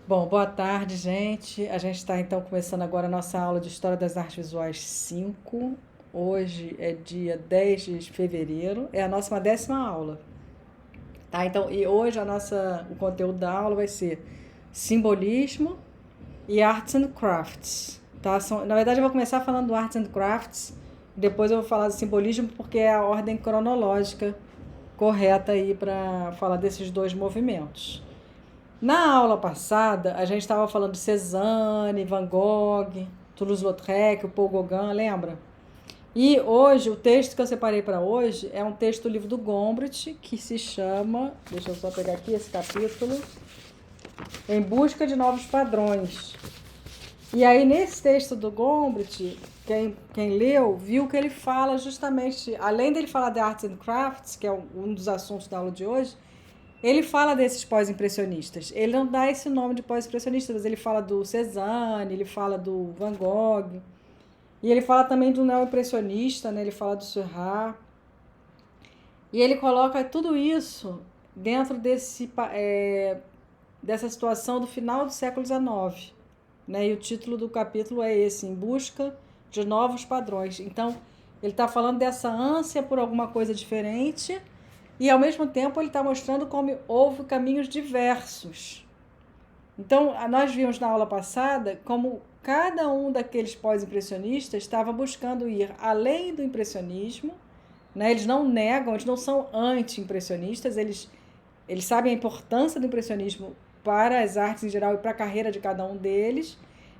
Bom, boa tarde, gente. A gente está então começando agora a nossa aula de História das Artes Visuais 5. Hoje é dia 10 de fevereiro, é a nossa 10ª aula. Tá? Então, e hoje o conteúdo da aula vai ser simbolismo e arts and crafts. Tá? Na verdade, eu vou começar falando do arts and crafts, depois eu vou falar do simbolismo porque é a ordem cronológica correta aí para falar desses dois movimentos. Na aula passada, a gente estava falando de Cézanne, Van Gogh, Toulouse-Lautrec, o Paul Gauguin, lembra? E hoje, o texto que eu separei para hoje é um texto do livro do Gombrich, que se chama, deixa eu só pegar aqui esse capítulo, Em Busca de Novos Padrões. E aí, nesse texto do Gombrich, quem leu, viu que ele fala justamente, além dele falar de Arts and Crafts, que é um dos assuntos da aula de hoje, ele fala desses pós-impressionistas. Ele não dá esse nome de pós-impressionistas, mas ele fala do Cézanne, ele fala do Van Gogh. E ele fala também do neo-impressionista, né? Ele fala do Seurat. E ele coloca tudo isso dentro dessa situação do final do século XIX. Né? E o título do capítulo é esse, Em Busca de Novos Padrões. Então, ele está falando dessa ânsia por alguma coisa diferente e, ao mesmo tempo, ele está mostrando como houve caminhos diversos. Então, nós vimos na aula passada como cada um daqueles pós-impressionistas estava buscando ir além do impressionismo, né? Eles não negam, eles não são anti-impressionistas, eles sabem a importância do impressionismo para as artes em geral e para a carreira de cada um deles,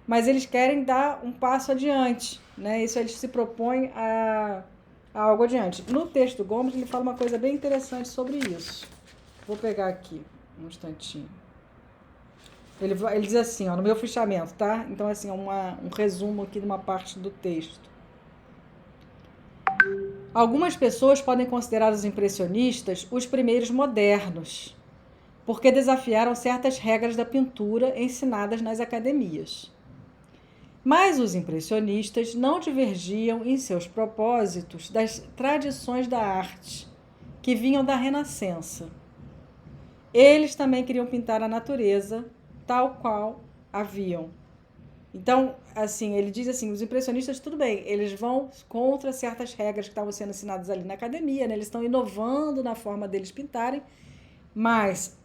mas eles querem dar um passo adiante, né? Isso eles se propõem a algo adiante. No texto do Gomes, ele fala uma coisa bem interessante sobre isso. Vou pegar aqui um instantinho. Ele diz assim, ó, no meu fichamento, tá? Então, assim, um resumo aqui de uma parte do texto. Algumas pessoas podem considerar os impressionistas os primeiros modernos, porque desafiaram certas regras da pintura ensinadas nas academias. Mas os impressionistas não divergiam em seus propósitos das tradições da arte, que vinham da Renascença. Eles também queriam pintar a natureza tal qual haviam. Então, assim, ele diz assim, os impressionistas, tudo bem, eles vão contra certas regras que estavam sendo ensinadas ali na academia, né? Eles estão inovando na forma deles pintarem, mas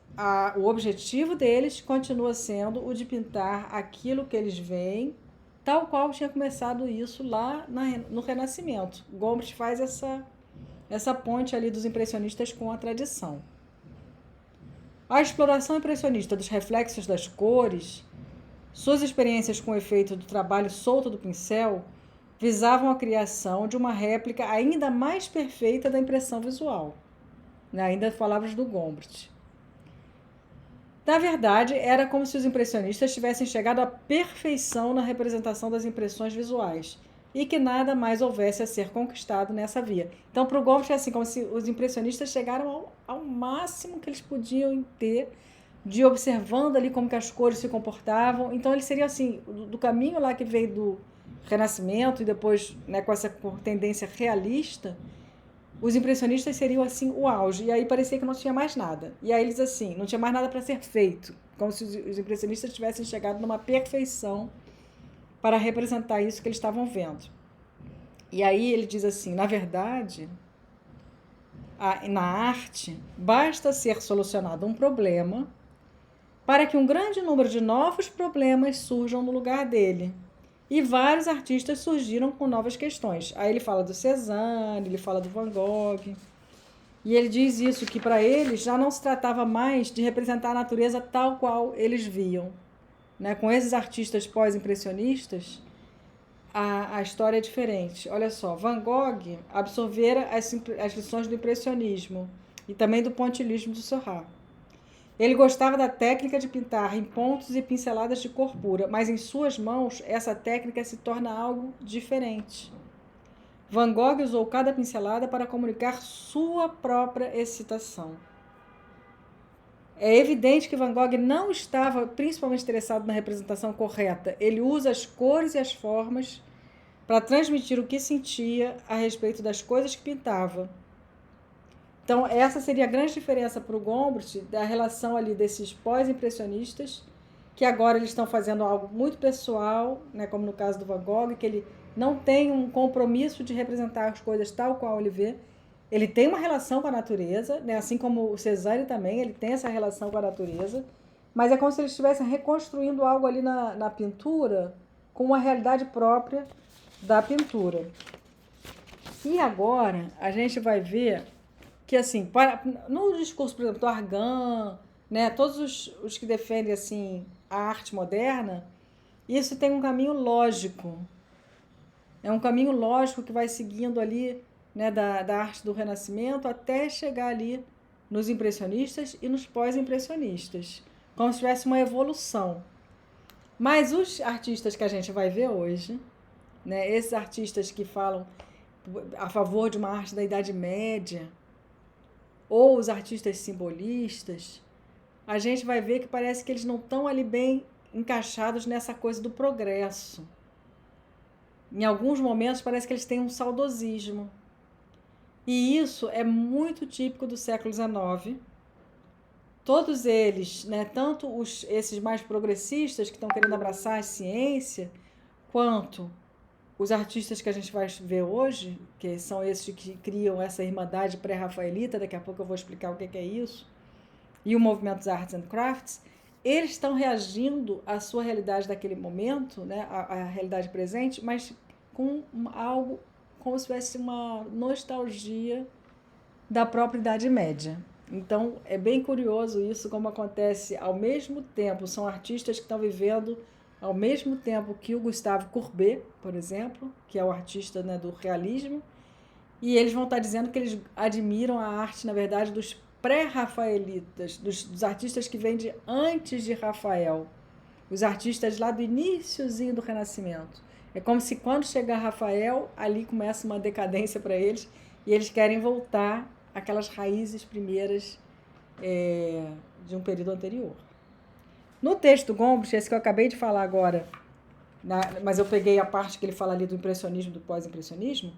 o objetivo deles continua sendo o de pintar aquilo que eles veem, tal qual tinha começado isso lá no Renascimento. Gomes faz essa ponte ali dos impressionistas com a tradição. A exploração impressionista dos reflexos das cores, suas experiências com o efeito do trabalho solto do pincel, visavam a criação de uma réplica ainda mais perfeita da impressão visual. Ainda palavras do Gombrich. Na verdade, era como se os impressionistas tivessem chegado à perfeição na representação das impressões visuais e que nada mais houvesse a ser conquistado nessa via. Então, para o Gombrich é assim, como se os impressionistas chegaram ao máximo que eles podiam ter de observando ali como que as cores se comportavam. Então, ele seria assim, do caminho lá que veio do Renascimento e depois, né, com essa tendência realista, os impressionistas seriam assim o auge, e aí parecia que não tinha mais nada. E aí eles assim, não tinha mais nada para ser feito, como se os impressionistas tivessem chegado numa perfeição para representar isso que eles estavam vendo. E aí ele diz assim, na verdade, na arte, basta ser solucionado um problema para que um grande número de novos problemas surjam no lugar dele. E vários artistas surgiram com novas questões. Aí ele fala do Cézanne, ele fala do Van Gogh. E ele diz isso, que para eles já não se tratava mais de representar a natureza tal qual eles viam. Né? Com esses artistas pós-impressionistas, a história é diferente. Olha só, Van Gogh absorvera as lições do impressionismo e também do pontilhismo do Seurat. Ele gostava da técnica de pintar em pontos e pinceladas de cor pura, mas em suas mãos essa técnica se torna algo diferente. Van Gogh usou cada pincelada para comunicar sua própria excitação. É evidente que Van Gogh não estava principalmente interessado na representação correta. Ele usa as cores e as formas para transmitir o que sentia a respeito das coisas que pintava. Então, essa seria a grande diferença para o Gombrich da relação ali desses pós-impressionistas que agora eles estão fazendo algo muito pessoal, né, como no caso do Van Gogh, que ele não tem um compromisso de representar as coisas tal qual ele vê. Ele tem uma relação com a natureza, né, assim como o Cézanne também, ele tem essa relação com a natureza, mas é como se eles estivessem reconstruindo algo ali na pintura com uma realidade própria da pintura. E agora a gente vai ver que, assim, no discurso, por exemplo, do Argan, né, todos os que defendem assim, a arte moderna, isso tem um caminho lógico. É um caminho lógico que vai seguindo ali, né, da arte do Renascimento até chegar ali nos impressionistas e nos pós-impressionistas, como se tivesse uma evolução. Mas os artistas que a gente vai ver hoje, né, esses artistas que falam a favor de uma arte da Idade Média, ou os artistas simbolistas, a gente vai ver que parece que eles não estão ali bem encaixados nessa coisa do progresso. Em alguns momentos parece que eles têm um saudosismo. E isso é muito típico do século XIX. Todos eles, né, tanto esses mais progressistas que estão querendo abraçar a ciência, quanto os artistas que a gente vai ver hoje, que são esses que criam essa irmandade pré-rafaelita, daqui a pouco eu vou explicar o que é isso, e o movimento dos Arts and Crafts, eles estão reagindo à sua realidade daquele momento, né, à realidade presente, mas com algo como se tivesse uma nostalgia da própria Idade Média. Então, é bem curioso isso, como acontece ao mesmo tempo, são artistas que estão vivendo ao mesmo tempo que o Gustave Courbet, por exemplo, que é o artista, né, do realismo, e eles vão estar dizendo que eles admiram a arte, na verdade, dos pré-rafaelitas, dos artistas que vêm de antes de Rafael, os artistas lá do iniciozinho do Renascimento. É como se quando chegar Rafael, ali começa uma decadência para eles, e eles querem voltar àquelas raízes primeiras de um período anterior. No texto Gombrich, esse que eu acabei de falar agora, mas eu peguei a parte que ele fala ali do impressionismo, do pós-impressionismo,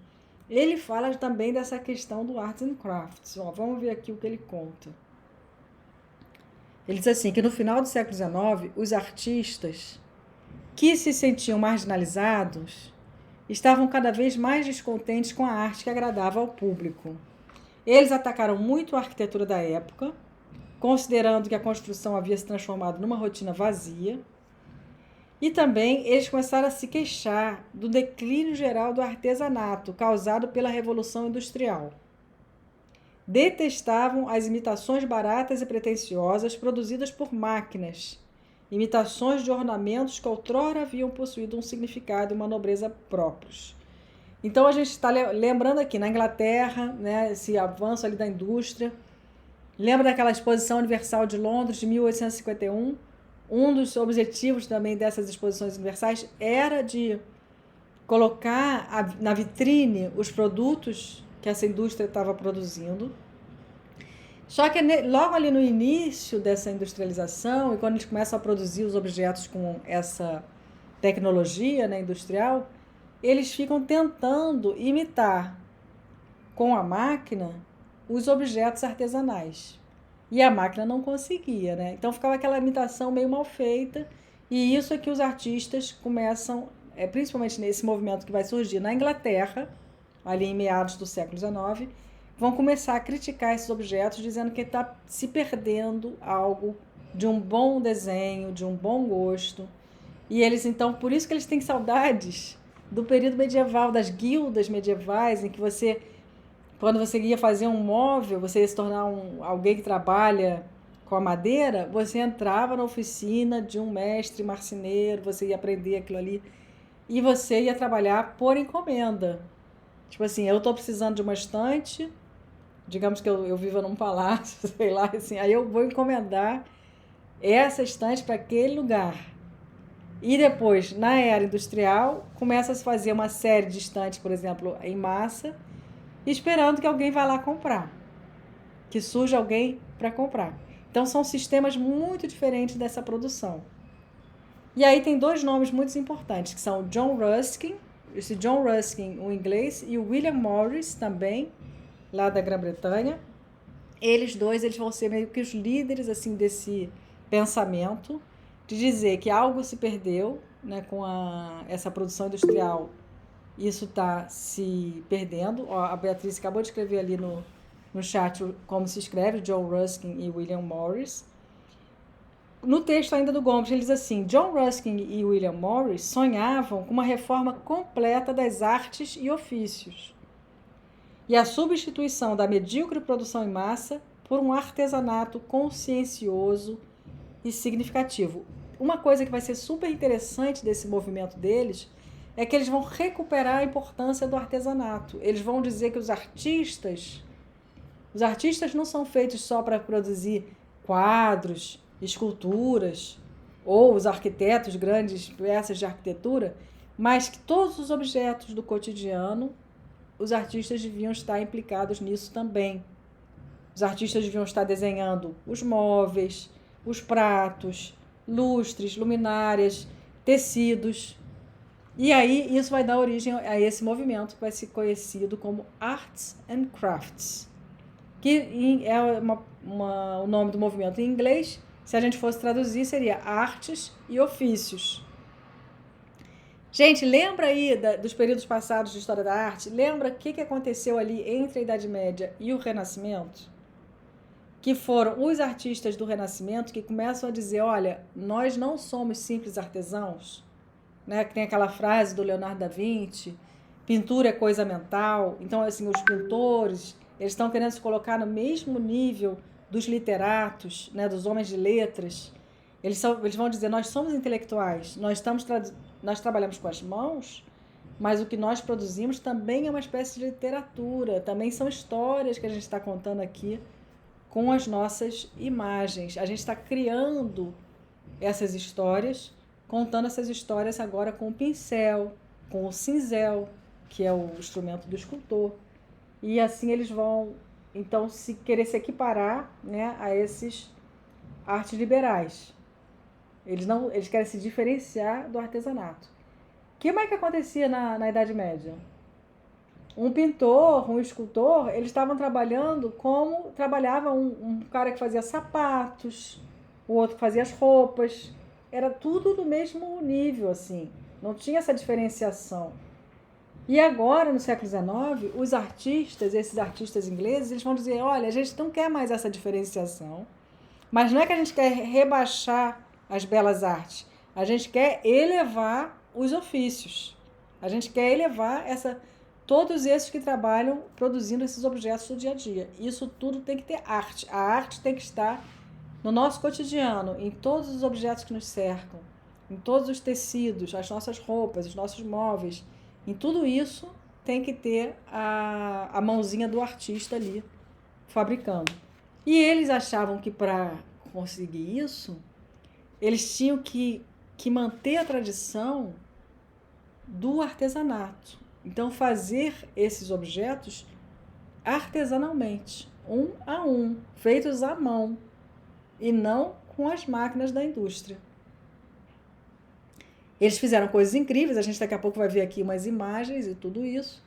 ele fala também dessa questão do Arts and Crafts. Ó, vamos ver aqui o que ele conta. Ele diz assim, que no final do século XIX, os artistas que se sentiam marginalizados estavam cada vez mais descontentes com a arte que agradava ao público. Eles atacaram muito a arquitetura da época, considerando que a construção havia se transformado numa rotina vazia, e também eles começaram a se queixar do declínio geral do artesanato causado pela Revolução Industrial. Detestavam as imitações baratas e pretensiosas produzidas por máquinas, imitações de ornamentos que outrora haviam possuído um significado e uma nobreza próprios. Então a gente está lembrando aqui, na Inglaterra, né, esse avanço ali da indústria. Lembra daquela Exposição Universal de Londres, de 1851? Um dos objetivos também dessas exposições universais era de colocar na vitrine os produtos que essa indústria estava produzindo. Só que logo ali no início dessa industrialização, e quando eles começam a produzir os objetos com essa tecnologia, né, industrial, eles ficam tentando imitar com a máquina os objetos artesanais. E a máquina não conseguia, né? Então ficava aquela imitação meio mal feita, e isso é que os artistas começam, principalmente nesse movimento que vai surgir na Inglaterra, ali em meados do século XIX, vão começar a criticar esses objetos, dizendo que está se perdendo algo de um bom desenho, de um bom gosto. E eles, então, por isso que eles têm saudades do período medieval, das guildas medievais, em que você, quando você ia fazer um móvel, você ia se tornar alguém que trabalha com a madeira, você entrava na oficina de um mestre marceneiro, você ia aprender aquilo ali, e você ia trabalhar por encomenda. Tipo assim, eu estou precisando de uma estante, digamos que eu vivo num palácio, sei lá, assim, aí eu vou encomendar essa estante para aquele lugar. E depois, na era industrial, começa a se fazer uma série de estantes, por exemplo, em massa, esperando que alguém vá lá comprar, que surja alguém para comprar. Então, são sistemas muito diferentes dessa produção. E aí tem dois nomes muito importantes, que são John Ruskin, esse John Ruskin, o inglês, e o William Morris, também, lá da Grã-Bretanha. Eles dois, eles vão ser meio que os líderes assim, desse pensamento, de dizer que algo se perdeu, né, com essa produção industrial. Isso está se perdendo. Ó, a Beatriz acabou de escrever ali no chat como se escreve, John Ruskin e William Morris. No texto ainda do Gombrich, ele diz assim: John Ruskin e William Morris sonhavam com uma reforma completa das artes e ofícios e a substituição da medíocre produção em massa por um artesanato consciencioso e significativo. Uma coisa que vai ser super interessante desse movimento deles é que eles vão recuperar a importância do artesanato. Eles vão dizer que os artistas não são feitos só para produzir quadros, esculturas, ou os arquitetos, grandes peças de arquitetura, mas que todos os objetos do cotidiano, os artistas deviam estar implicados nisso também. Os artistas deviam estar desenhando os móveis, os pratos, lustres, luminárias, tecidos. E aí isso vai dar origem a esse movimento que vai ser conhecido como Arts and Crafts, que é o nome do movimento em inglês. Se a gente fosse traduzir, seria artes e ofícios. Gente, lembra aí dos períodos passados de história da arte? Lembra o que aconteceu ali entre a Idade Média e o Renascimento? Que foram os artistas do Renascimento que começam a dizer, olha, nós não somos simples artesãos, né? Que tem aquela frase do Leonardo da Vinci, pintura é coisa mental. Então, assim, os pintores, eles estão querendo se colocar no mesmo nível dos literatos, né? Dos homens de letras. Eles vão dizer, nós somos intelectuais, nós trabalhamos com as mãos, mas o que nós produzimos também é uma espécie de literatura, também são histórias que a gente está contando aqui com as nossas imagens. A gente está criando essas histórias, contando essas histórias agora com o pincel, com o cinzel, que é o instrumento do escultor. E assim eles vão, então, querer se equiparar, né, a esses artes liberais. Eles querem se diferenciar do artesanato. O que mais que acontecia na Idade Média? Um pintor, um escultor, eles estavam trabalhando como trabalhava um cara que fazia sapatos, o outro que fazia as roupas. Era tudo do mesmo nível, assim. Não tinha essa diferenciação. E agora, no século XIX, os artistas, esses artistas ingleses, eles vão dizer, olha, a gente não quer mais essa diferenciação, mas não é que a gente quer rebaixar as belas artes, a gente quer elevar os ofícios, a gente quer elevar todos esses que trabalham produzindo esses objetos do dia a dia. Isso tudo tem que ter arte. A arte tem que estar no nosso cotidiano, em todos os objetos que nos cercam, em todos os tecidos, as nossas roupas, os nossos móveis. Em tudo isso tem que ter a mãozinha do artista ali fabricando. E eles achavam que para conseguir isso, eles tinham que manter a tradição do artesanato. Então, fazer esses objetos artesanalmente, um a um, feitos à mão, e não com as máquinas da indústria. Eles fizeram coisas incríveis, a gente daqui a pouco vai ver aqui umas imagens e tudo isso.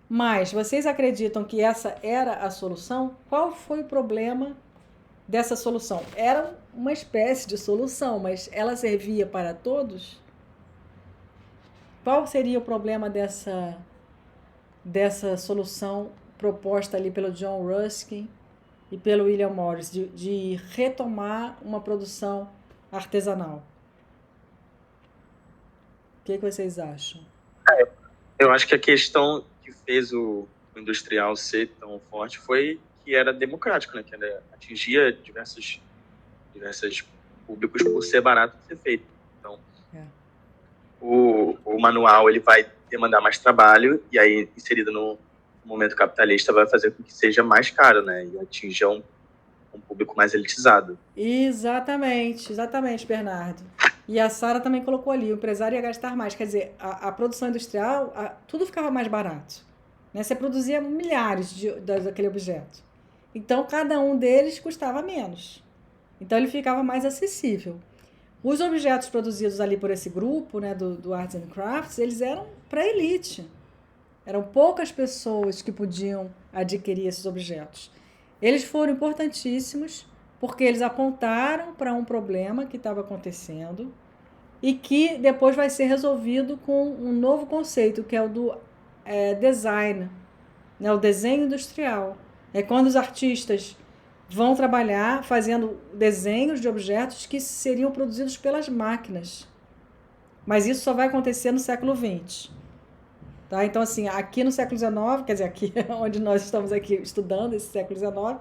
Mas vocês acreditam que essa era a solução? Qual foi o problema dessa solução? Era uma espécie de solução, mas ela servia para todos? Qual seria o problema dessa solução proposta ali pelo John Ruskin e pelo William Morris, de retomar uma produção artesanal? O que vocês acham? Eu acho que a questão que fez o industrial ser tão forte foi que era democrático, né? Que atingia diversos públicos por ser barato de ser feito. Então, o manual ele vai demandar mais trabalho e aí, inserido no momento capitalista, vai fazer com que seja mais caro, né? E atinja um público mais elitizado. Exatamente, Bernardo. E a Sara também colocou ali, o empresário ia gastar mais. Quer dizer, a produção industrial, tudo ficava mais barato. Né? Você produzia milhares daquele objeto. Então, cada um deles custava menos. Então, ele ficava mais acessível. Os objetos produzidos ali por esse grupo, né, do Arts and Crafts, eles eram para a elite. Eram poucas pessoas que podiam adquirir esses objetos. Eles foram importantíssimos porque eles apontaram para um problema que estava acontecendo e que depois vai ser resolvido com um novo conceito, que é o do design, né? O desenho industrial. É quando os artistas vão trabalhar fazendo desenhos de objetos que seriam produzidos pelas máquinas. Mas isso só vai acontecer no século XX. Tá? Então, assim, aqui no século XIX, quer dizer, aqui onde nós estamos aqui estudando esse século XIX,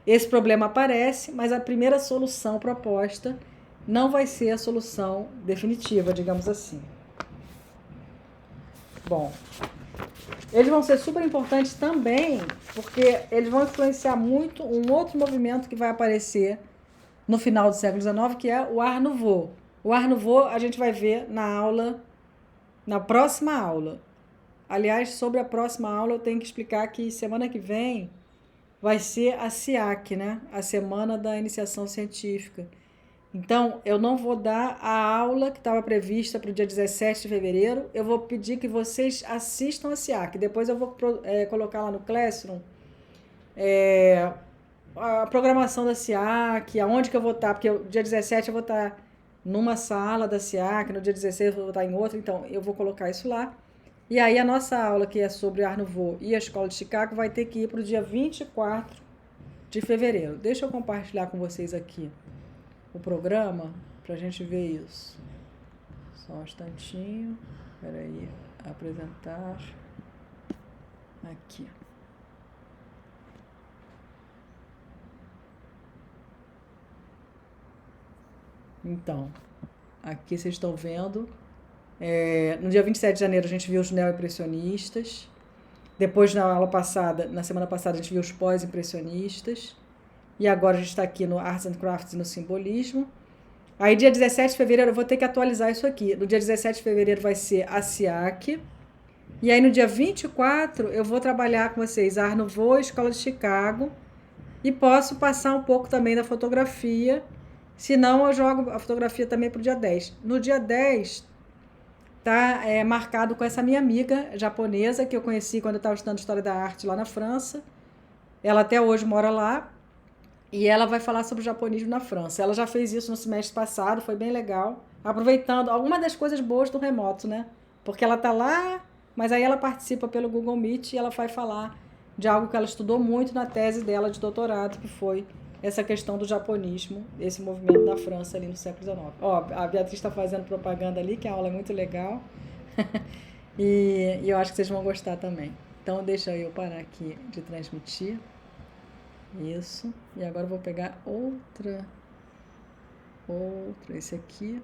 esse problema aparece, mas a primeira solução proposta não vai ser a solução definitiva, digamos assim. Bom, eles vão ser super importantes também, porque eles vão influenciar muito um outro movimento que vai aparecer no final do século XIX, que é o Art Nouveau. O Art Nouveau a gente vai ver na próxima aula. Aliás, sobre a próxima aula eu tenho que explicar que semana que vem vai ser a SIAC, né? A Semana da Iniciação Científica. Então, eu não vou dar a aula que estava prevista para o dia 17 de fevereiro. Eu vou pedir que vocês assistam a SIAC. Depois eu vou colocar lá no Classroom a programação da SIAC, aonde que eu vou estar, porque o dia 17 eu vou estar numa sala da SIAC, no dia 16 eu vou estar em outra, então eu vou colocar isso lá. E aí a nossa aula, que é sobre Art Nouveau e a Escola de Chicago, vai ter que ir para o dia 24 de fevereiro. Deixa eu compartilhar com vocês aqui o programa para a gente ver isso. Só um instantinho. Espera aí. Apresentar. Aqui. Então, aqui vocês estão vendo. No dia 27 de janeiro a gente viu os neoimpressionistas. Depois, na semana passada, a gente viu os pós-impressionistas. E agora a gente está aqui no Arts and Crafts e no Simbolismo. Aí, dia 17 de fevereiro, eu vou ter que atualizar isso aqui. No dia 17 de fevereiro vai ser a SIAC. E aí, no dia 24, eu vou trabalhar com vocês Art Nouveau, Escola de Chicago. E posso passar um pouco também da fotografia. Se não, eu jogo a fotografia também para o dia 10. No dia 10... tá marcado com essa minha amiga japonesa, que eu conheci quando eu estava estudando História da Arte lá na França. Ela até hoje mora lá, e ela vai falar sobre o japonismo na França. Ela já fez isso no semestre passado, foi bem legal, aproveitando alguma das coisas boas do remoto, né? Porque ela tá lá, mas aí ela participa pelo Google Meet e ela vai falar de algo que ela estudou muito na tese dela de doutorado, que foi essa questão do japonismo, esse movimento da França ali no século XIX. Ó, a Beatriz está fazendo propaganda ali, que a aula é muito legal. e eu acho que vocês vão gostar também. Então, deixa eu parar aqui de transmitir. Isso. E agora eu vou pegar outra, esse aqui.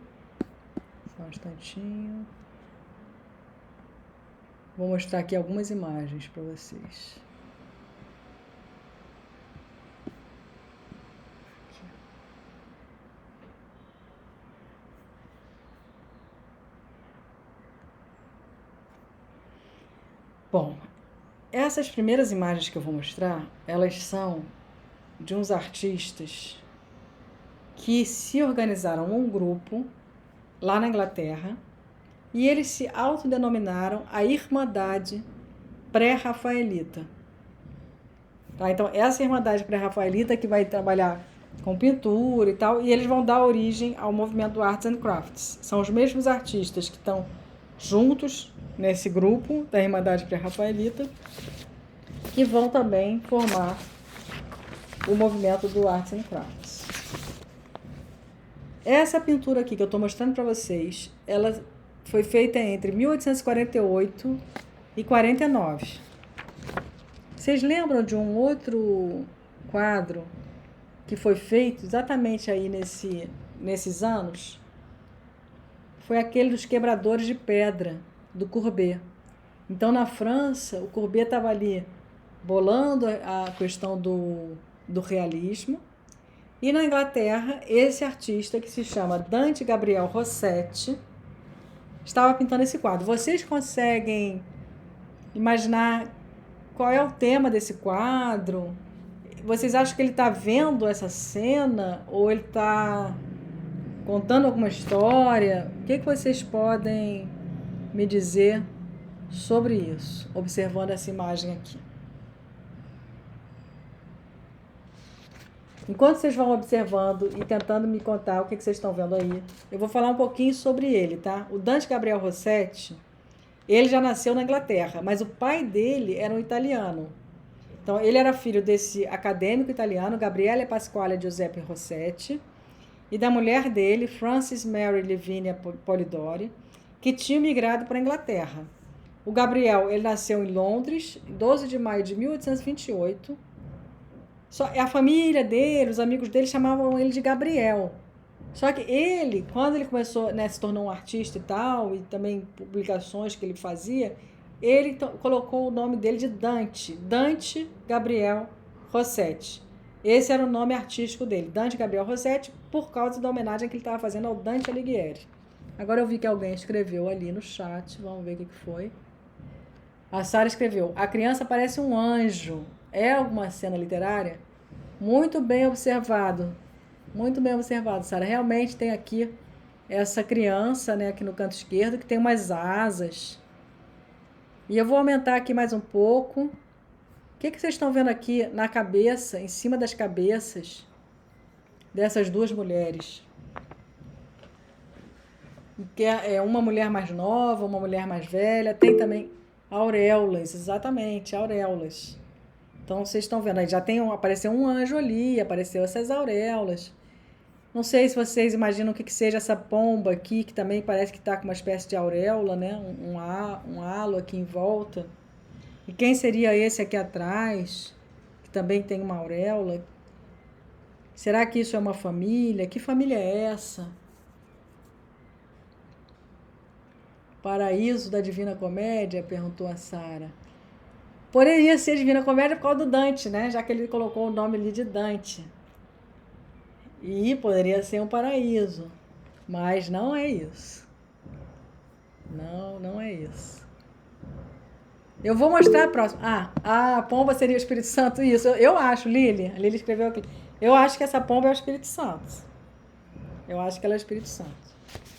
Só um instantinho. Vou mostrar aqui algumas imagens para vocês. Bom, essas primeiras imagens que eu vou mostrar, elas são de uns artistas que se organizaram um grupo lá na Inglaterra e eles se autodenominaram a Irmandade Pré-Rafaelita. Tá? Então, essa Irmandade Pré-Rafaelita que vai trabalhar com pintura e tal, e eles vão dar origem ao movimento do Arts and Crafts. São os mesmos artistas que estão juntos nesse grupo da Irmandade Pré-Rafaelita, que vão também formar o movimento do Arts and Crafts. Essa pintura aqui que eu estou mostrando para vocês, ela foi feita entre 1848 e 49. Vocês lembram de um outro quadro que foi feito exatamente aí nesses anos? Foi aquele dos quebradores de pedra, do Courbet. Então, na França, o Courbet estava ali bolando a questão do realismo. E na Inglaterra, esse artista, que se chama Dante Gabriel Rossetti, estava pintando esse quadro. Vocês conseguem imaginar qual é o tema desse quadro? Vocês acham que ele está vendo essa cena ou ele está contando alguma história? O que vocês podem me dizer sobre isso, observando essa imagem aqui? Enquanto vocês vão observando e tentando me contar o que vocês estão vendo aí, eu vou falar um pouquinho sobre ele, tá? O Dante Gabriel Rossetti, ele já nasceu na Inglaterra, mas o pai dele era um italiano. Então, ele era filho desse acadêmico italiano, Gabriele Pasquale Giuseppe Rossetti, e da mulher dele, Frances Mary Lavinia Polidori, que tinha migrado para a Inglaterra. O Gabriel, ele nasceu em Londres, 12 de maio de 1828. A família dele, os amigos dele chamavam ele de Gabriel. Só que ele, quando ele começou, né, se tornou um artista e tal, e também publicações que ele fazia, ele colocou o nome dele de Dante, Dante Gabriel Rossetti. Esse era o nome artístico dele, Dante Gabriel Rossetti, por causa da homenagem que ele estava fazendo ao Dante Alighieri. Agora eu vi que alguém escreveu ali no chat, vamos ver o que foi. A Sara escreveu: a criança parece um anjo. É alguma cena literária? Muito bem observado. Muito bem observado, Sara. Realmente tem aqui essa criança, né, aqui no canto esquerdo, que tem umas asas. E eu vou aumentar aqui mais um pouco. O que vocês estão vendo aqui na cabeça, em cima das cabeças dessas duas mulheres? Que é uma mulher mais nova, uma mulher mais velha. Tem também auréolas, exatamente, auréolas. Então, vocês estão vendo aí, apareceu um anjo ali, apareceu essas auréolas. Não sei se vocês imaginam o que seja essa pomba aqui, que também parece que está com uma espécie de auréola, né? Um halo aqui em volta. E quem seria esse aqui atrás, que também tem uma auréola? Será que isso é uma família? Que família é essa? Paraíso da Divina Comédia? Perguntou a Sara. Poderia ser Divina Comédia por causa do Dante, né? Já que ele colocou o nome ali de Dante. E poderia ser um paraíso. Mas não é isso. Não é isso. Eu vou mostrar a próxima. A pomba seria o Espírito Santo? Isso. Eu acho, Lili. A Lili escreveu aqui. Eu acho que essa pomba é o Espírito Santo. Eu acho que ela é o Espírito Santo.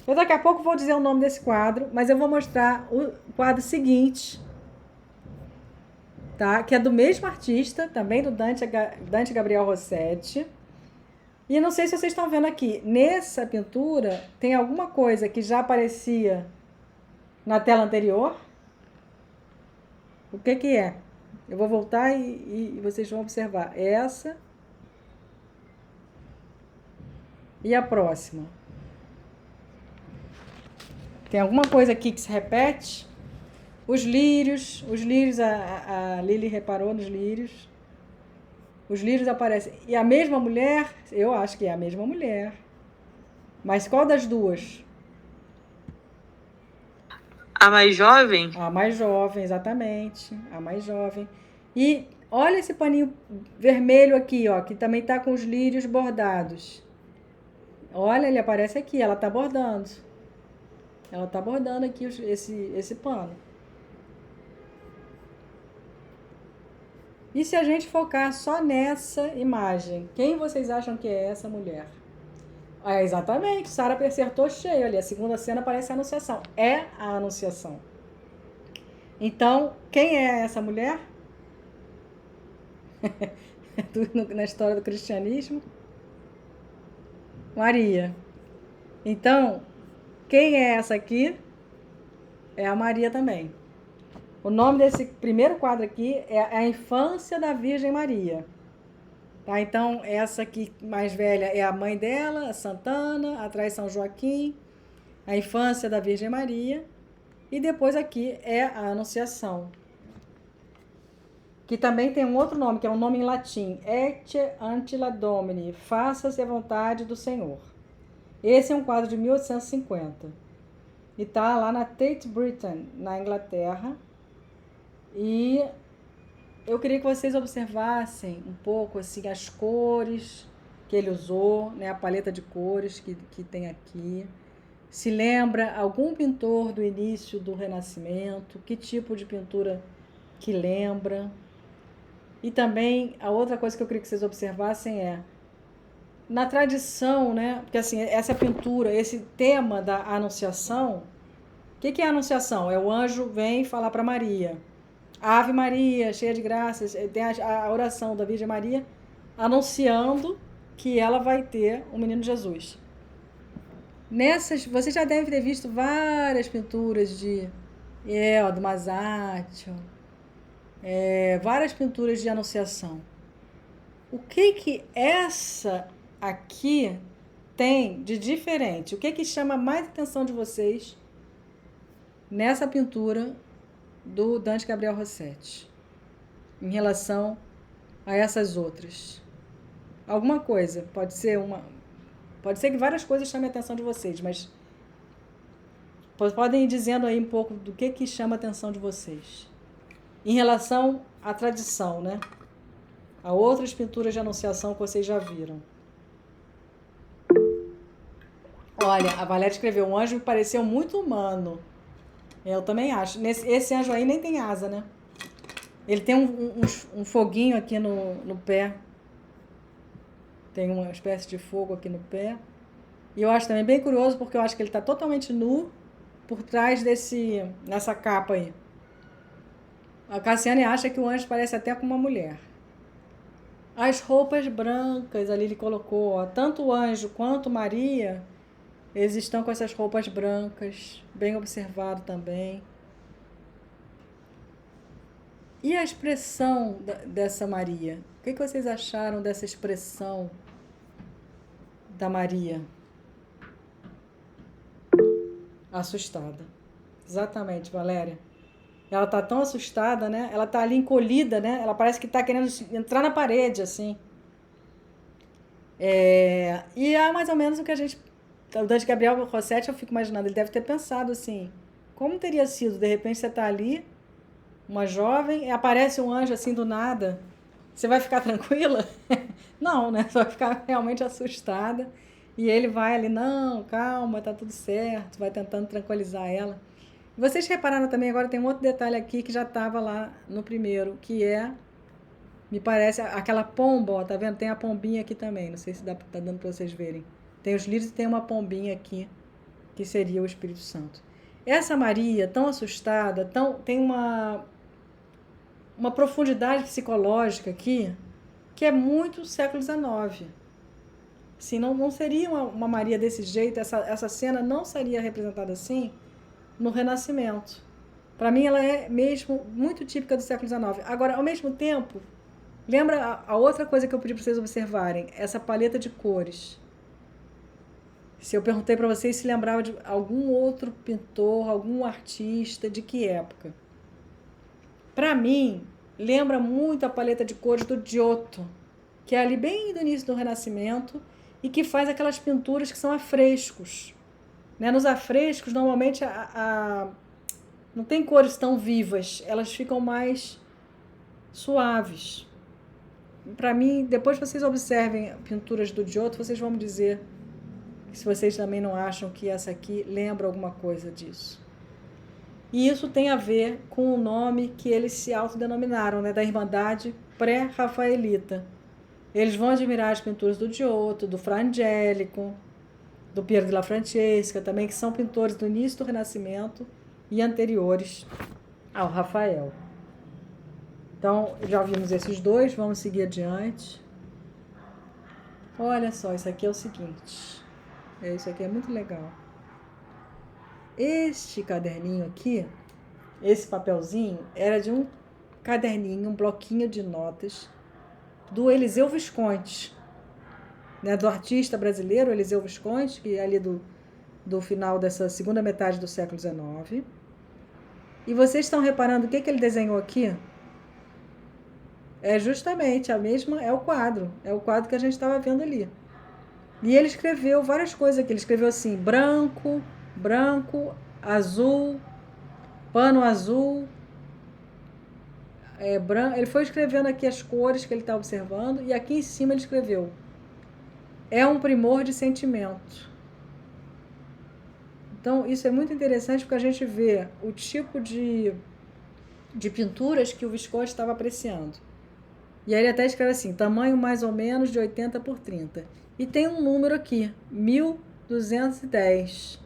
Eu daqui a pouco vou dizer o nome desse quadro, mas eu vou mostrar o quadro seguinte, tá? Que é do mesmo artista, também do Dante Gabriel Rossetti. E não sei se vocês estão vendo aqui, nessa pintura tem alguma coisa que já aparecia na tela anterior. O que é? Eu vou voltar e vocês vão observar. Essa. E a próxima. Tem alguma coisa aqui que se repete? Os lírios, a Lili reparou nos lírios. Os lírios aparecem. E a mesma mulher, eu acho que é a mesma mulher. Mas qual das duas? A mais jovem? A mais jovem, exatamente. A mais jovem. E olha esse paninho vermelho aqui, ó, que também tá com os lírios bordados. Olha, ele aparece aqui, ela tá bordando. Ela tá bordando aqui esse pano. E se a gente focar só nessa imagem, quem vocês acham que é essa mulher? Exatamente, Sara acertou cheio ali. A segunda cena parece a Anunciação. É a Anunciação. Então, quem é essa mulher? Na história do cristianismo? Maria. Então, quem é essa aqui? É a Maria também. O nome desse primeiro quadro aqui é A Infância da Virgem Maria. Tá? Então, essa aqui mais velha é a mãe dela, a Santana, atrás São Joaquim, a Infância da Virgem Maria. E depois aqui é a Anunciação, que também tem um outro nome, que é um nome em latim, Ecce Ancilla Domini, Faça-se a vontade do Senhor. Esse é um quadro de 1850. E tá lá na Tate Britain, na Inglaterra. E eu queria que vocês observassem um pouco assim, as cores que ele usou, né, a paleta de cores que tem aqui. Se lembra algum pintor do início do Renascimento? Que tipo de pintura que lembra? E também a outra coisa que eu queria que vocês observassem é, na tradição, né? Porque assim, essa pintura, esse tema da Anunciação, o que é a Anunciação? É o anjo vem falar para Maria. Ave Maria, cheia de graças, tem a oração da Virgem Maria anunciando que ela vai ter o menino Jesus. Você já deve ter visto várias pinturas do Masaccio, várias pinturas de Anunciação. O que essa aqui tem de diferente? O que chama mais atenção de vocês nessa pintura do Dante Gabriel Rossetti em relação a essas outras? Alguma coisa, pode ser que várias coisas chamem a atenção de vocês, mas podem ir dizendo aí um pouco do que chama a atenção de vocês em relação à tradição, né? A outras pinturas de Anunciação que vocês já viram. Olha, a Valéria escreveu: um anjo me pareceu muito humano. Eu também acho. Esse anjo aí nem tem asa, né? Ele tem um foguinho aqui no pé. Tem uma espécie de fogo aqui no pé. E eu acho também bem curioso, porque eu acho que ele está totalmente nu por trás nessa capa aí. A Cassiane acha que o anjo parece até com uma mulher. As roupas brancas, ali ele colocou, ó, tanto o anjo quanto Maria, eles estão com essas roupas brancas, bem observado também. E a expressão dessa Maria? O que vocês acharam dessa expressão da Maria? Assustada. Exatamente, Valéria. Ela tá tão assustada, né? Ela tá ali encolhida, né? Ela parece que tá querendo entrar na parede, assim. E é mais ou menos o que o Dante Gabriel Rossetti, eu fico imaginando, ele deve ter pensado assim, como teria sido, de repente você tá ali, uma jovem, e aparece um anjo assim do nada, você vai ficar tranquila? Não, né? Você vai ficar realmente assustada. E ele vai ali, não, calma, tá tudo certo, vai tentando tranquilizar ela. Vocês repararam também, agora tem um outro detalhe aqui que já estava lá no primeiro, que me parece, aquela pomba, ó, tá vendo? Tem a pombinha aqui também, não sei se tá dando para vocês verem. Tem os lírios e tem uma pombinha aqui, que seria o Espírito Santo. Essa Maria, tão assustada, tem uma profundidade psicológica aqui, que é muito século XIX. Assim, não seria uma Maria desse jeito, essa cena não seria representada assim no Renascimento. Para mim, ela é mesmo muito típica do século XIX. Agora, ao mesmo tempo, lembra a outra coisa que eu pedi para vocês observarem? Essa paleta de cores. Se eu perguntei para vocês se lembrava de algum outro pintor, algum artista, de que época. Para mim, lembra muito a paleta de cores do Giotto, que é ali bem do início do Renascimento e que faz aquelas pinturas que são afrescos. Né? Nos afrescos, normalmente, não tem cores tão vivas, elas ficam mais suaves. Para mim, depois que vocês observem pinturas do Giotto, vocês vão me dizer se vocês também não acham que essa aqui lembra alguma coisa disso. E isso tem a ver com o nome que eles se autodenominaram, né, da Irmandade Pré-Rafaelita. Eles vão admirar as pinturas do Giotto, do Fra Angelico, do Piero della Francesca, também, que são pintores do início do Renascimento e anteriores ao Rafael. Então, já vimos esses dois, vamos seguir adiante. Olha só, isso aqui é o seguinte. Isso aqui é muito legal. Este caderninho aqui, esse papelzinho, era de um caderninho, um bloquinho de notas do Eliseu Visconti, né, do artista brasileiro Eliseu Visconti, que é ali do final dessa segunda metade do século XIX. E vocês estão reparando o que ele desenhou aqui? É justamente é o quadro que a gente estava vendo ali. E ele escreveu várias coisas aqui. Ele escreveu assim: branco, azul, pano azul, branco. Ele foi escrevendo aqui as cores que ele está observando, e aqui em cima ele escreveu: é um primor de sentimento. Então, isso é muito interessante, porque a gente vê o tipo de pinturas que o Visconti estava apreciando. E aí ele até escreve assim: tamanho mais ou menos de 80 por 30. E tem um número aqui, 1210.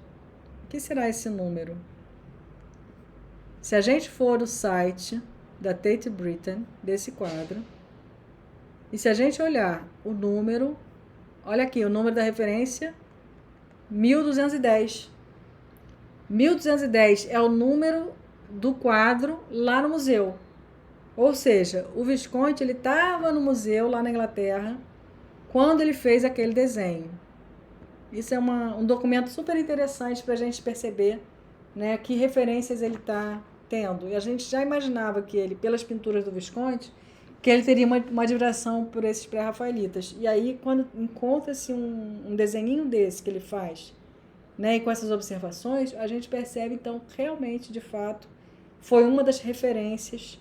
O que será esse número? Se a gente for no site da Tate Britain, desse quadro, e se a gente olhar o número, Olha aqui, o número da referência, 1210. 1210 é o número do quadro lá no museu. Ou seja, o Visconti ele estava no museu lá na Inglaterra quando ele fez aquele desenho. Isso é um documento super interessante para a gente perceber, né, que referências ele está tendo. E a gente já imaginava que ele, pelas pinturas do Visconti, que ele teria uma admiração por esses pré-rafaelitas. E aí, quando encontra-se um desenhinho desse que ele faz, né, e com essas observações, a gente percebe, então, realmente, de fato, foi uma das referências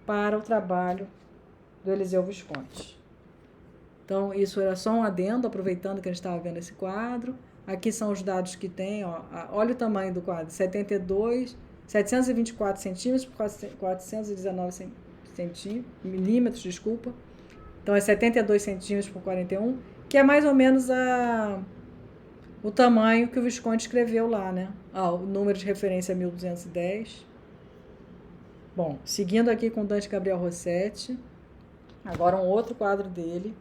para o trabalho do Eliseu Visconti. Então, isso era só um adendo, aproveitando que a gente estava vendo esse quadro. Aqui são os dados que tem, ó. Olha o tamanho do quadro, 724 centímetros por 419 milímetros, desculpa. Então, é 72 centímetros por 41, que é mais ou menos o tamanho que o Visconti escreveu lá, né? O número de referência é 1210. Bom, seguindo aqui com Dante Gabriel Rossetti, agora um outro quadro dele.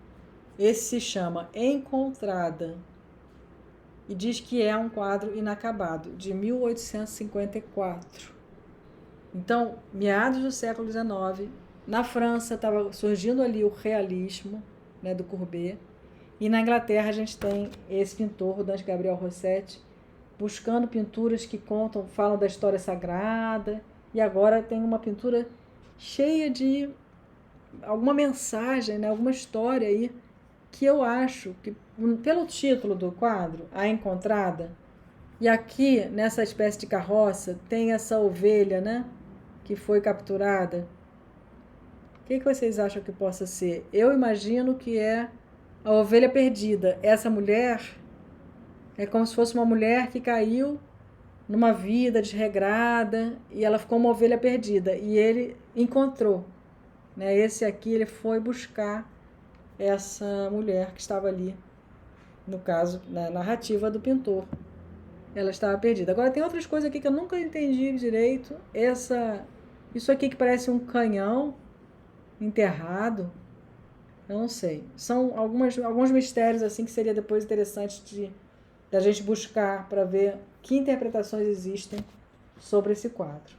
Esse se chama Encontrada e diz que é um quadro inacabado, de 1854. Então, meados do século XIX, na França estava surgindo ali o realismo, né, do Courbet, e na Inglaterra a gente tem esse pintor, o Dante Gabriel Rossetti, buscando pinturas que falam da história sagrada, e agora tem uma pintura cheia de alguma mensagem, né, alguma história aí, que eu acho que, pelo título do quadro, A Encontrada, e aqui, nessa espécie de carroça, tem essa ovelha, né, que foi capturada. O que vocês acham que possa ser? Eu imagino que é a ovelha perdida. Essa mulher é como se fosse uma mulher que caiu numa vida desregrada e ela ficou uma ovelha perdida. E ele encontrou, né? Esse aqui, ele foi buscar essa mulher que estava ali, no caso, na narrativa do pintor. Ela estava perdida. Agora, tem outras coisas aqui que eu nunca entendi direito. Isso aqui que parece um canhão enterrado, eu não sei. São alguns mistérios assim que seria depois interessante da gente buscar para ver que interpretações existem sobre esse quadro.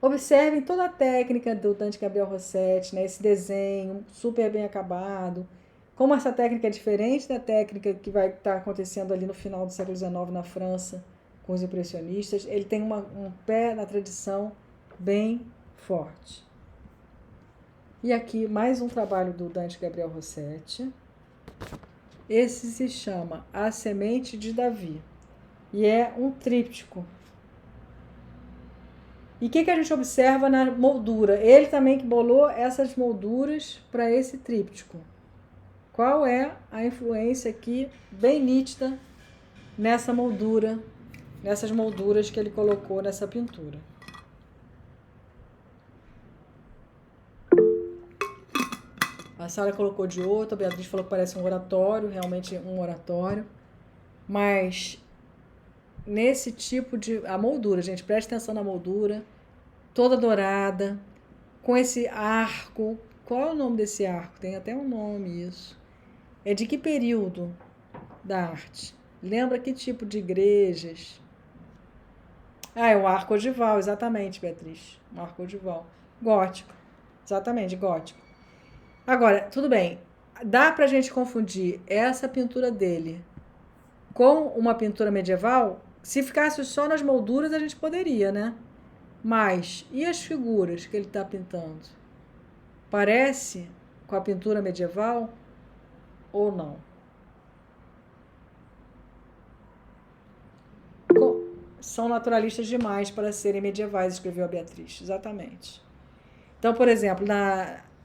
Observem toda a técnica do Dante Gabriel Rossetti, né? Esse desenho super bem acabado. Como essa técnica é diferente da técnica que vai estar acontecendo ali no final do século XIX na França, com os impressionistas, ele tem um pé na tradição bem forte. E aqui mais um trabalho do Dante Gabriel Rossetti. Esse se chama A Semente de Davi e é um tríptico. E o que a gente observa na moldura? Ele também que bolou essas molduras para esse tríptico. Qual é a influência aqui bem nítida nessa moldura, nessas molduras que ele colocou nessa pintura? A Sara colocou de outro, a Beatriz falou que parece um oratório, realmente um oratório. Mas nesse tipo de... A moldura, gente, preste atenção na moldura, toda dourada, com esse arco. Qual é o nome desse arco? Tem até um nome isso. É de que período da arte? Lembra que tipo de igrejas? É o arco ogival, exatamente, Beatriz. Um arco ogival. Gótico. Exatamente, gótico. Agora, tudo bem. Dá pra gente confundir essa pintura dele com uma pintura medieval? Se ficasse só nas molduras, a gente poderia, né? Mas, e as figuras que ele está pintando? Parece com a pintura medieval ou não? São naturalistas demais para serem medievais, escreveu a Beatriz. Exatamente. Então, por exemplo,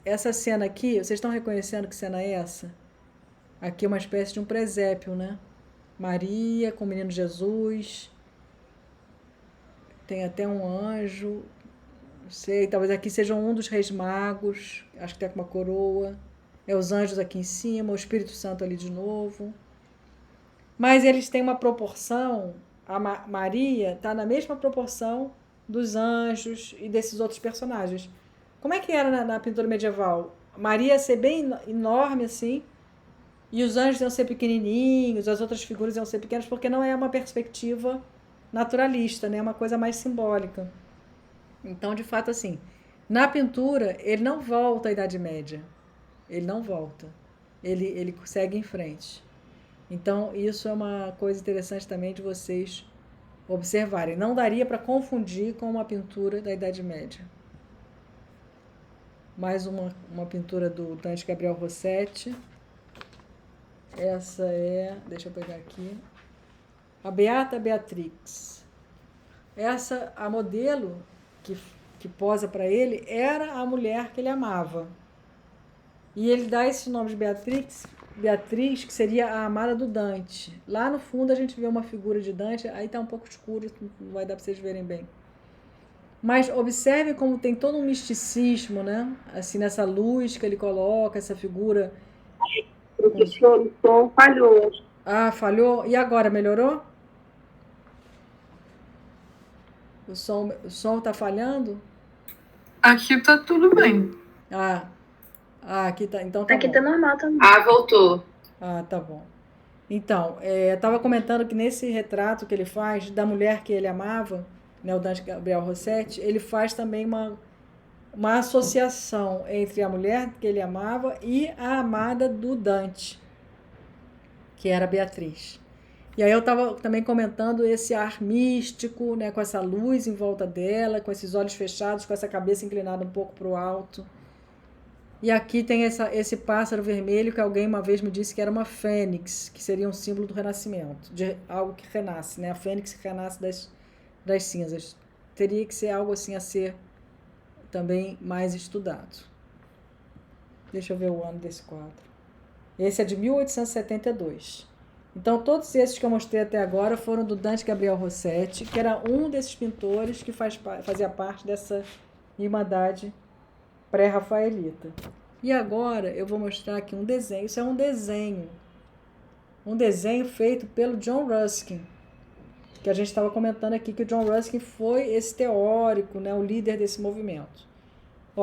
essa cena aqui, vocês estão reconhecendo que cena é essa? Aqui é uma espécie de um presépio, né? Maria com o menino Jesus. Tem até um anjo. Não sei, talvez aqui seja um dos reis magos. Acho que tem uma coroa. É os anjos aqui em cima, o Espírito Santo ali de novo. Mas eles têm uma proporção... A Maria está na mesma proporção dos anjos e desses outros personagens. Como é que era na pintura medieval? Maria ser bem enorme assim, E os anjos iam ser pequenininhos, as outras figuras iam ser pequenas, porque não é uma perspectiva naturalista, né? É uma coisa mais simbólica. Então, de fato, assim, na pintura, ele não volta à Idade Média. Ele não volta. Ele segue em frente. Então, isso é uma coisa interessante também de vocês observarem. Não daria para confundir com uma pintura da Idade Média. Mais uma pintura do Dante Gabriel Rossetti. Essa é, deixa eu pegar aqui, a Beata Beatrix. Essa, a modelo que posa para ele, era a mulher que ele amava. E ele dá esse nome de Beatriz, que seria a amada do Dante. Lá no fundo a gente vê uma figura de Dante, aí tá um pouco escuro, não vai dar para vocês verem bem. Mas observe como tem todo um misticismo, né? Assim, nessa luz que ele coloca, essa figura. Professor, o som falhou. Ah, falhou? E agora, melhorou? O som tá falhando? Aqui tá tudo bem. Aqui tá. Então tá Aqui bom. tá normal também. Voltou. Tá bom. Então, eu estava comentando que nesse retrato que ele faz da mulher que ele amava, né, o Dante Gabriel Rossetti, ele faz também uma associação entre a mulher que ele amava e a amada do Dante, que era Beatriz. E aí eu estava também comentando esse ar místico, né, com essa luz em volta dela, com esses olhos fechados, com essa cabeça inclinada um pouco para o alto. E aqui tem esse pássaro vermelho que alguém uma vez me disse que era uma fênix, que seria um símbolo do renascimento, de algo que renasce, né? A fênix que renasce das cinzas. Teria que ser algo assim a ser também mais estudado. Deixa eu ver o ano desse quadro. Esse é de 1872. Então, todos esses que eu mostrei até agora foram do Dante Gabriel Rossetti, que era um desses pintores que fazia parte dessa Irmandade pré-rafaelita. E agora eu vou mostrar aqui um desenho. Isso é um desenho. Um desenho feito pelo John Ruskin, que a gente estava comentando aqui que o John Ruskin foi esse teórico, né, o líder desse movimento.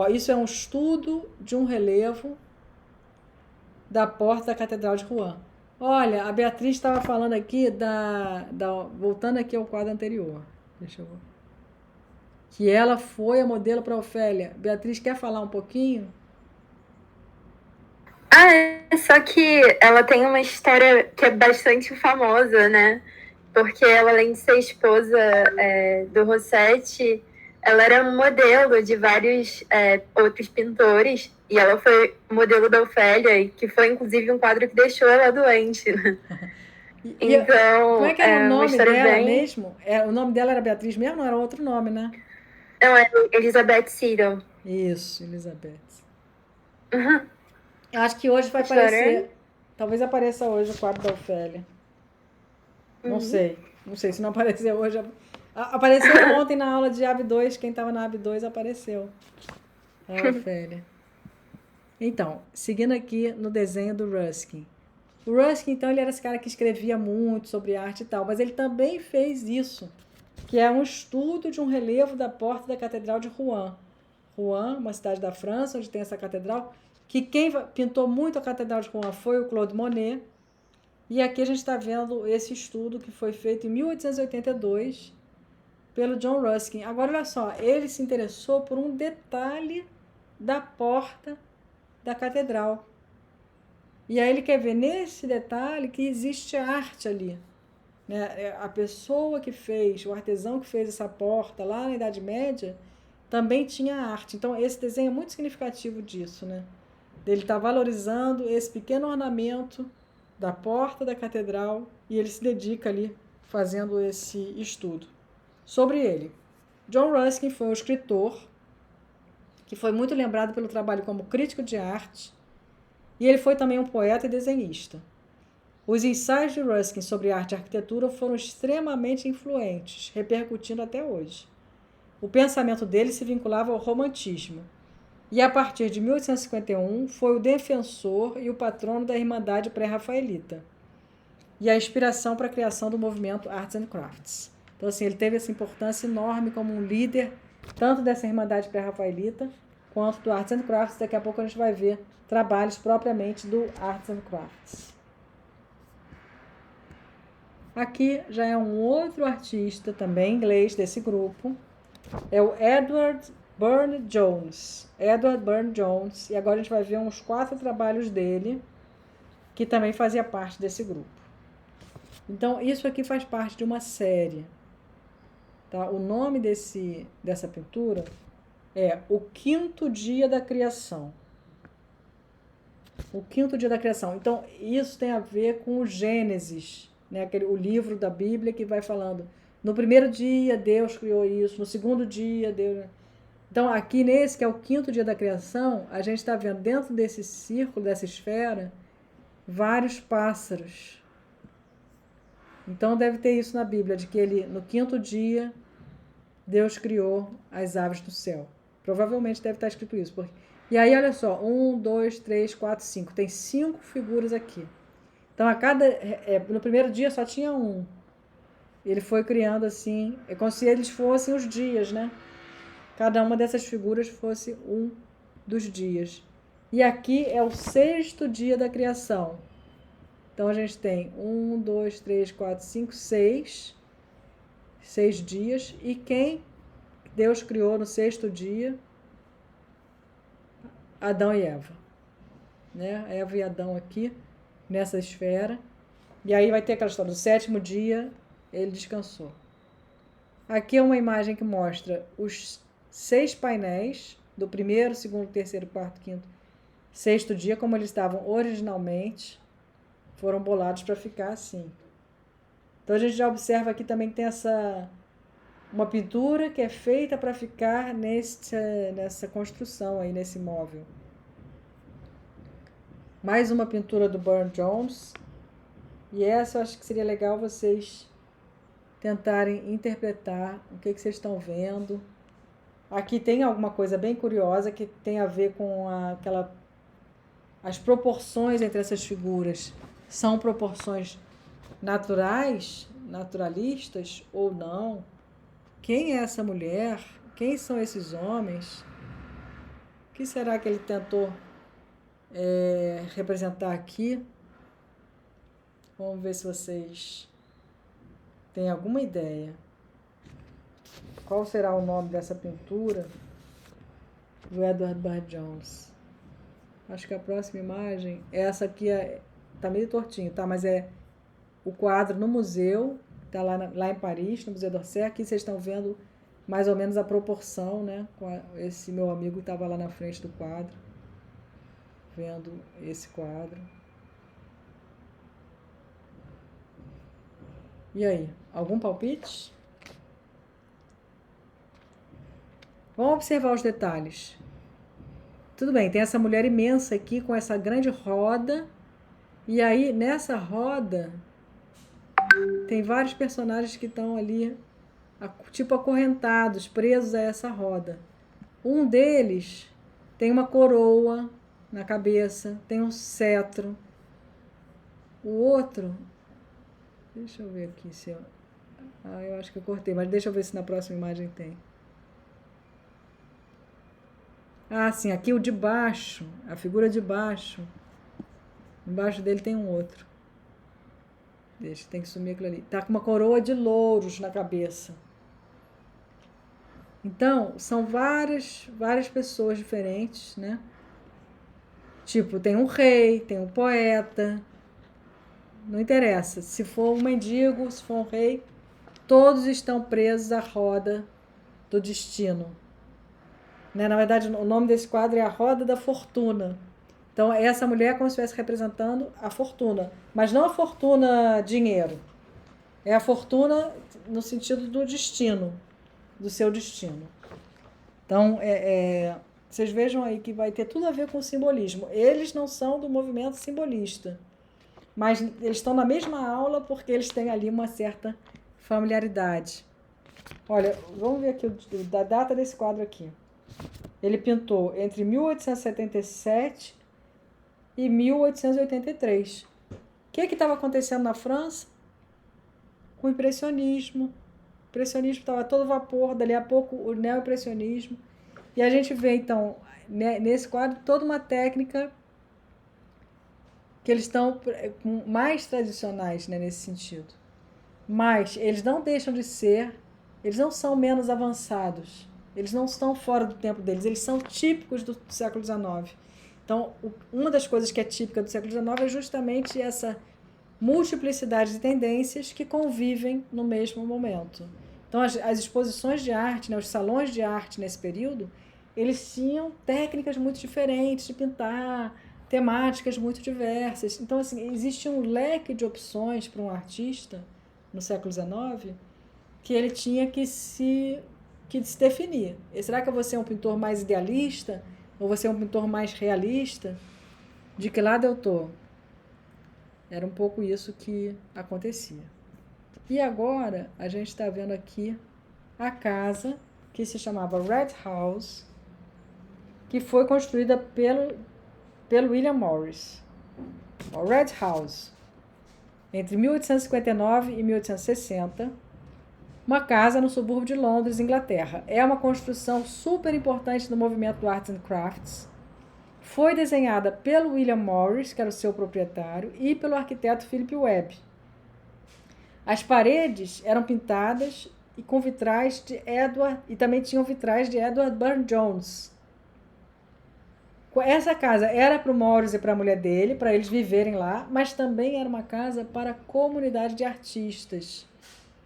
Isso é um estudo de um relevo da porta da Catedral de Rouen. Olha, a Beatriz estava falando aqui voltando aqui ao quadro anterior. Deixa eu ver. Que ela foi a modelo para Ofélia. Beatriz, quer falar um pouquinho? Só que ela tem uma história que é bastante famosa, né? Porque ela, além de ser esposa do Rossetti, ela era modelo de vários outros pintores, e ela foi modelo da Ofélia, que foi inclusive um quadro que deixou ela doente. Então, como é que era o nome dela mesmo? O nome dela era Beatriz mesmo ou era outro nome, né? Não, é Elizabeth Seton. Isso, Elizabeth. Uhum. Eu acho que hoje vai aparecer. Talvez apareça hoje o quadro da Ofélia. Não sei. Não sei se não aparecer hoje. Apareceu ontem na aula de AB 2. Quem estava na AB 2 apareceu. A Ofélia. Então, seguindo aqui no desenho do Ruskin. O Ruskin, então, ele era esse cara que escrevia muito sobre arte e tal, mas ele também fez isso, que é um estudo de um relevo da porta da Catedral de Rouen. Rouen, uma cidade da França, onde tem essa catedral, que quem pintou muito a Catedral de Rouen foi o Claude Monet. E aqui a gente está vendo esse estudo que foi feito em 1882 pelo John Ruskin. Agora, olha só, ele se interessou por um detalhe da porta da catedral. E aí ele quer ver nesse detalhe que existe arte ali. Né? A pessoa que fez, o artesão que fez essa porta lá na Idade Média, também tinha arte. Então, esse desenho é muito significativo disso, né? Ele está valorizando esse pequeno ornamento da porta da catedral e ele se dedica ali fazendo esse estudo. Sobre ele, John Ruskin foi um escritor que foi muito lembrado pelo trabalho como crítico de arte, e ele foi também um poeta e desenhista. Os ensaios de Ruskin sobre arte e arquitetura foram extremamente influentes, repercutindo até hoje. O pensamento dele se vinculava ao romantismo, e a partir de 1851 foi o defensor e o patrono da Irmandade pré-rafaelita, e a inspiração para a criação do movimento Arts and Crafts. Então, assim, ele teve essa importância enorme como um líder, tanto dessa Irmandade pré-rafaelita, quanto do Arts and Crafts. Daqui a pouco a gente vai ver trabalhos propriamente do Arts and Crafts. Aqui já é um outro artista, também inglês, desse grupo. É o Edward Burne-Jones. Edward Burne-Jones. E agora a gente vai ver uns 4 trabalhos dele, que também fazia parte desse grupo. Então, isso aqui faz parte de uma série. Tá? O nome dessa pintura é O Quinto Dia da Criação. O Quinto Dia da Criação. Então, isso tem a ver com o Gênesis, né? O livro da Bíblia que vai falando. No primeiro dia, Deus criou isso. No segundo dia, Deus... Então, aqui nesse, que é o quinto dia da criação, a gente está vendo dentro desse círculo, dessa esfera, vários pássaros. Então, deve ter isso na Bíblia, de que no quinto dia, Deus criou as aves do céu. Provavelmente deve estar escrito isso. E aí, olha só, 1, 2, 3, 4, 5. Tem 5 figuras aqui. Então, no primeiro dia só tinha um. Ele foi criando assim, é como se eles fossem os dias, né? Cada uma dessas figuras fosse um dos dias. E aqui é o 6º dia da criação. Então, a gente tem 1, 2, 3, 4, 5, 6. 6 dias. E quem Deus criou no 6º dia? Adão e Eva. Né? Eva e Adão aqui, nessa esfera. E aí vai ter aquela história do 7º dia, ele descansou. Aqui é uma imagem que mostra os 6 painéis, do 1º, 2º, 3º, 4º, 5º, 6º dia, como eles estavam originalmente, foram bolados para ficar assim. Então a gente já observa aqui também que tem uma pintura que é feita para ficar nessa construção aí, nesse móvel. Mais uma pintura do Burne-Jones. E essa eu acho que seria legal vocês tentarem interpretar o que vocês estão vendo. Aqui tem alguma coisa bem curiosa que tem a ver com as proporções entre essas figuras. São proporções naturais, naturalistas ou não? Quem é essa mulher? Quem são esses homens? O que será que ele tentou representar aqui? Vamos ver se vocês têm alguma ideia. Qual será o nome dessa pintura do Edward Burne-Jones? Acho que a próxima imagem, essa aqui tá meio tortinho, tá? Mas é o quadro no museu, tá lá em Paris, no Museu d'Orsay. Aqui vocês estão vendo mais ou menos a proporção, né? Esse meu amigo estava lá na frente do quadro, vendo esse quadro. E aí, algum palpite? Vamos observar os detalhes. Tudo bem, tem essa mulher imensa aqui com essa grande roda. E aí, nessa roda, tem vários personagens que estão ali, tipo acorrentados, presos a essa roda. Um deles tem uma coroa na cabeça, tem um cetro. O outro... Deixa eu ver aqui se eu... eu acho que eu cortei, mas deixa eu ver se na próxima imagem tem. Sim, aqui o de baixo, a figura de baixo. Embaixo dele tem um outro. Tem que sumir aquilo ali. Tá com uma coroa de louros na cabeça. Então, são várias pessoas diferentes, né? Tipo, tem um rei, tem um poeta. Não interessa. Se for um mendigo, se for um rei, todos estão presos à roda do destino. Né? Na verdade, o nome desse quadro é A Roda da Fortuna. Então, essa mulher é como se estivesse representando a fortuna. Mas não a fortuna dinheiro. É a fortuna no sentido do destino, do seu destino. Então, vocês vejam aí que vai ter tudo a ver com o simbolismo. Eles não são do movimento simbolista, mas eles estão na mesma aula porque eles têm ali uma certa familiaridade. Olha, vamos ver aqui da data desse quadro aqui. Ele pintou entre 1877 e 1883. O que estava acontecendo na França? Com o impressionismo. O impressionismo estava a todo vapor, dali a pouco o neoimpressionismo. E a gente vê, então, nesse quadro, toda uma técnica que eles estão mais tradicionais, né, nesse sentido. mas eles não deixam de ser, eles não são menos avançados, eles não estão fora do tempo deles, eles são típicos do século XIX. Então, uma das coisas que é típica do século XIX é justamente essa multiplicidade de tendências que convivem no mesmo momento. Então, as exposições de arte, né, os salões de arte nesse período, eles tinham técnicas muito diferentes de pintar, temáticas muito diversas. Então, assim, existe um leque de opções para um artista no século XIX que ele tinha que se definir. Será que eu vou ser um pintor mais idealista ou vou ser um pintor mais realista? De que lado eu estou? Era um pouco isso que acontecia. E agora a gente está vendo aqui a casa que se chamava Red House, que foi construída pelo William Morris. O Red House, entre 1859 e 1860, uma casa no subúrbio de Londres, Inglaterra. É uma construção super importante do movimento do Arts and Crafts. Foi desenhada pelo William Morris, que era o seu proprietário, e pelo arquiteto Philip Webb. As paredes eram pintadas e com vitrais de Edward, e também tinham vitrais de Edward Burne-Jones. Essa casa era para o Morris e para a mulher dele, para eles viverem lá, mas também era uma casa para a comunidade de artistas,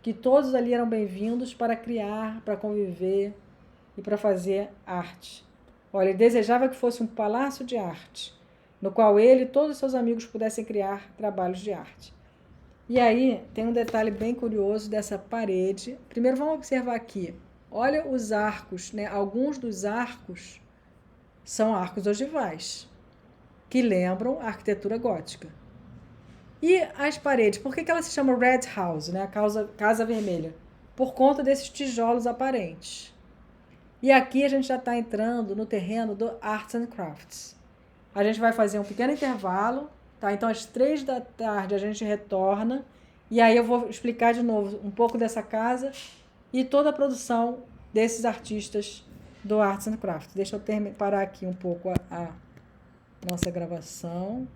que todos ali eram bem-vindos para criar, para conviver e para fazer arte. Olha, ele desejava que fosse um palácio de arte, no qual ele e todos os seus amigos pudessem criar trabalhos de arte. E aí tem um detalhe bem curioso dessa parede. Primeiro vamos observar aqui. Olha os arcos, né? Alguns dos arcos são arcos ogivais, que lembram a arquitetura gótica. E as paredes, por que ela se chama Red House, né? A casa vermelha? Por conta desses tijolos aparentes. E aqui a gente já está entrando no terreno do Arts and Crafts. A gente vai fazer um pequeno intervalo, tá? Então, às 3 da tarde a gente retorna e aí eu vou explicar de novo um pouco dessa casa e toda a produção desses artistas do Arts and Crafts. Deixa eu parar aqui um pouco a nossa gravação.